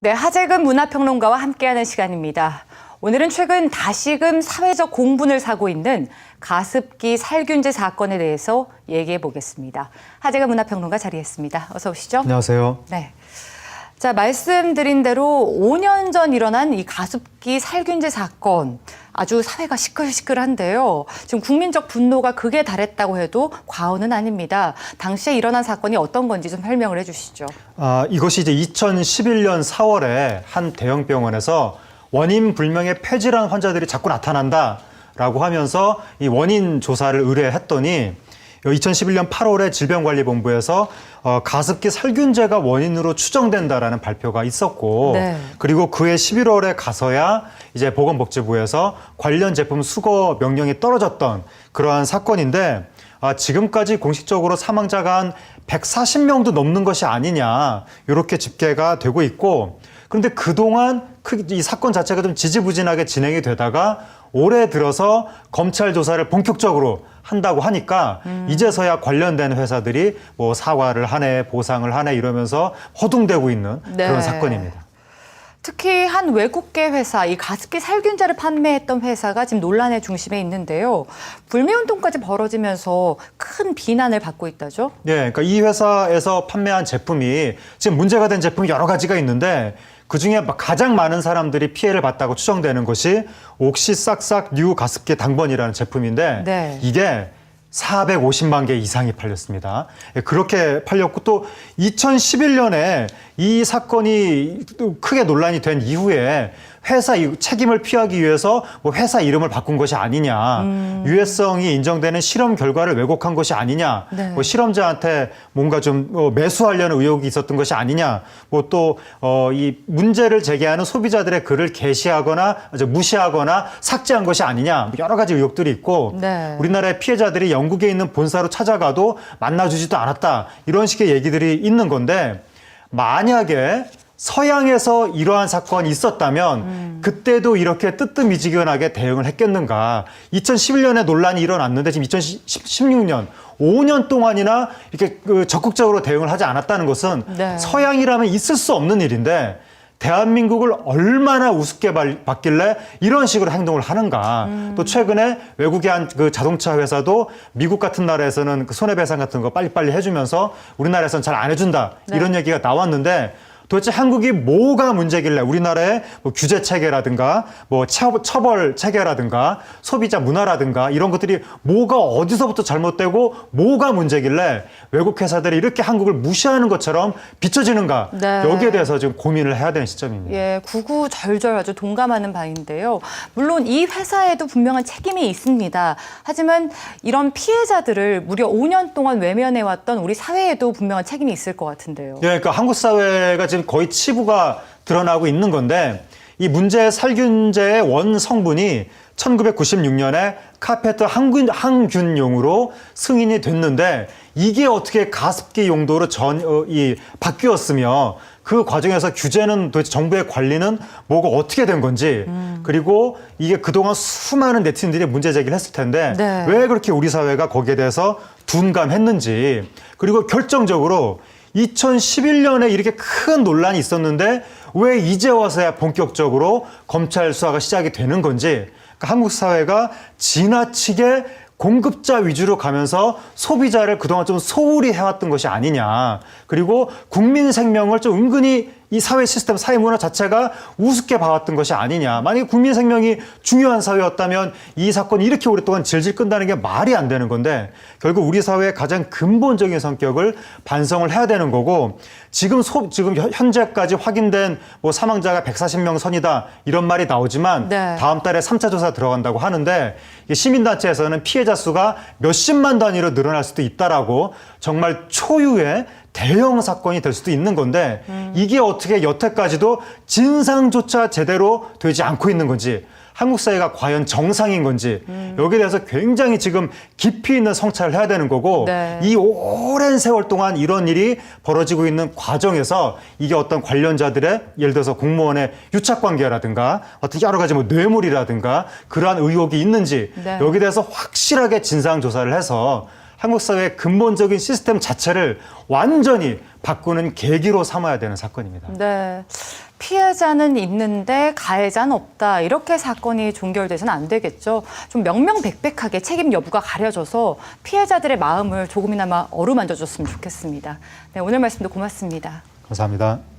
네, 하재근 문화평론가와 함께하는 시간입니다. 오늘은 최근 다시금 사회적 공분을 사고 있는 가습기 살균제 사건에 대해서 얘기해 보겠습니다. 하재근 문화평론가 자리했습니다. 어서 오시죠. 안녕하세요. 네. 자, 말씀드린 대로 5년 전 일어난 이 가습기 살균제 사건, 아주 사회가 시끌시끌한데요. 지금 국민적 분노가 극에 달했다고 해도 과언은 아닙니다. 당시에 일어난 사건이 어떤 건지 좀 설명을 해주시죠. 이것이 이제 2011년 4월에 한 대형 병원에서 원인 불명의 폐질환 환자들이 자꾸 나타난다라고 하면서 이 원인 조사를 의뢰했더니 2011년 8월에 질병관리본부에서 가습기 살균제가 원인으로 추정된다라는 발표가 있었고, 네. 그리고 그해 11월에 가서야 이제 보건복지부에서 관련 제품 수거 명령이 떨어졌던 그러한 사건인데, 지금까지 공식적으로 사망자가 한 140명도 넘는 것이 아니냐, 이렇게 집계가 되고 있고, 그런데 그동안 이 사건 자체가 좀 지지부진하게 진행이 되다가 올해 들어서 검찰 조사를 본격적으로 한다고 하니까 이제서야 관련된 회사들이 뭐 사과를 하네, 보상을 하네 이러면서 허둥대고 있는 네. 그런 사건입니다. 특히 한 외국계 회사, 이 가습기 살균제를 판매했던 회사가 지금 논란의 중심에 있는데요. 불매운동까지 벌어지면서 큰 비난을 받고 있다죠? 네, 그러니까 이 회사에서 판매한 제품이 지금 문제가 된 제품이 여러 가지가 있는데 그중에 가장 많은 사람들이 피해를 봤다고 추정되는 것이 옥시싹싹 뉴 가습기 당번이라는 제품인데 네. 이게 450만 개 이상이 팔렸습니다. 그렇게 팔렸고 또 2011년에 이 사건이 크게 논란이 된 이후에 회사 책임을 피하기 위해서 뭐 회사 이름을 바꾼 것이 아니냐, 유해성이 인정되는 실험 결과를 왜곡한 것이 아니냐, 네. 뭐 실험자한테 뭔가 좀 매수하려는 의혹이 있었던 것이 아니냐, 뭐 또 이 문제를 제기하는 소비자들의 글을 게시하거나 무시하거나 삭제한 것이 아니냐, 여러 가지 의혹들이 있고, 네. 우리나라의 피해자들이 영국에 있는 본사로 찾아가도 만나주지도 않았다, 이런 식의 얘기들이 있는 건데, 만약에 서양에서 이러한 사건이 있었다면 그때도 이렇게 뜨뜻미지근하게 대응을 했겠는가. 2011년에 논란이 일어났는데 지금 2016년 5년 동안이나 이렇게 적극적으로 대응을 하지 않았다는 것은 네. 서양이라면 있을 수 없는 일인데 대한민국을 얼마나 우습게 봤길래 이런 식으로 행동을 하는가. 또 최근에 외국의 한 그 자동차 회사도 미국 같은 나라에서는 그 손해배상 같은 거 빨리빨리 해주면서 우리나라에서는 잘 안 해준다. 네. 이런 얘기가 나왔는데 도대체 한국이 뭐가 문제길래 우리나라의 뭐 규제 체계라든가 뭐 처벌 체계라든가 소비자 문화라든가 이런 것들이 뭐가 어디서부터 잘못되고 뭐가 문제길래 외국 회사들이 이렇게 한국을 무시하는 것처럼 비춰지는가. 네. 여기에 대해서 지금 고민을 해야 되는 시점입니다. 예, 구구절절 아주 동감하는 바인데요. 물론 이 회사에도 분명한 책임이 있습니다. 하지만 이런 피해자들을 무려 5년 동안 외면해왔던 우리 사회에도 분명한 책임이 있을 것 같은데요. 예, 그러니까 한국 사회가 지금 거의 치부가 드러나고 있는 건데 이 문제 살균제의 원 성분이 1996년에 카페트 항균용으로 승인이 됐는데 이게 어떻게 가습기 용도로 바뀌었으며 그 과정에서 규제는 도대체 정부의 관리는 뭐가 어떻게 된 건지 그리고 이게 그동안 수많은 네티즌들이 문제 제기를 했을 텐데 네. 왜 그렇게 우리 사회가 거기에 대해서 둔감했는지 그리고 결정적으로 2011년에 이렇게 큰 논란이 있었는데 왜 이제 와서야 본격적으로 검찰 수사가 시작이 되는 건지 그러니까 한국 사회가 지나치게 공급자 위주로 가면서 소비자를 그동안 좀 소홀히 해왔던 것이 아니냐. 그리고 국민 생명을 좀 은근히 이 사회 시스템, 사회 문화 자체가 우습게 봐왔던 것이 아니냐. 만약에 국민 생명이 중요한 사회였다면 이 사건이 이렇게 오랫동안 질질 끈다는 게 말이 안 되는 건데 결국 우리 사회의 가장 근본적인 성격을 반성을 해야 되는 거고 지금 현재까지 확인된 뭐 사망자가 140명 선이다 이런 말이 나오지만 네. 다음 달에 3차 조사 들어간다고 하는데 시민단체에서는 피해자 수가 몇십만 단위로 늘어날 수도 있다라고 정말 초유의 대형 사건이 될 수도 있는 건데 이게 어떻게 여태까지도 진상조차 제대로 되지 않고 있는 건지 한국 사회가 과연 정상인 건지 여기에 대해서 굉장히 지금 깊이 있는 성찰을 해야 되는 거고 네. 이 오랜 세월 동안 이런 일이 벌어지고 있는 과정에서 이게 어떤 관련자들의 예를 들어서 공무원의 유착관계라든가 어떤 여러 가지 뭐 뇌물이라든가 그러한 의혹이 있는지 네. 여기에 대해서 확실하게 진상조사를 해서 한국 사회의 근본적인 시스템 자체를 완전히 바꾸는 계기로 삼아야 되는 사건입니다. 네. 피해자는 있는데 가해자는 없다. 이렇게 사건이 종결돼서는 안 되겠죠. 좀 명명백백하게 책임 여부가 가려져서 피해자들의 마음을 조금이나마 어루만져줬으면 좋겠습니다. 네, 오늘 말씀도 고맙습니다. 감사합니다.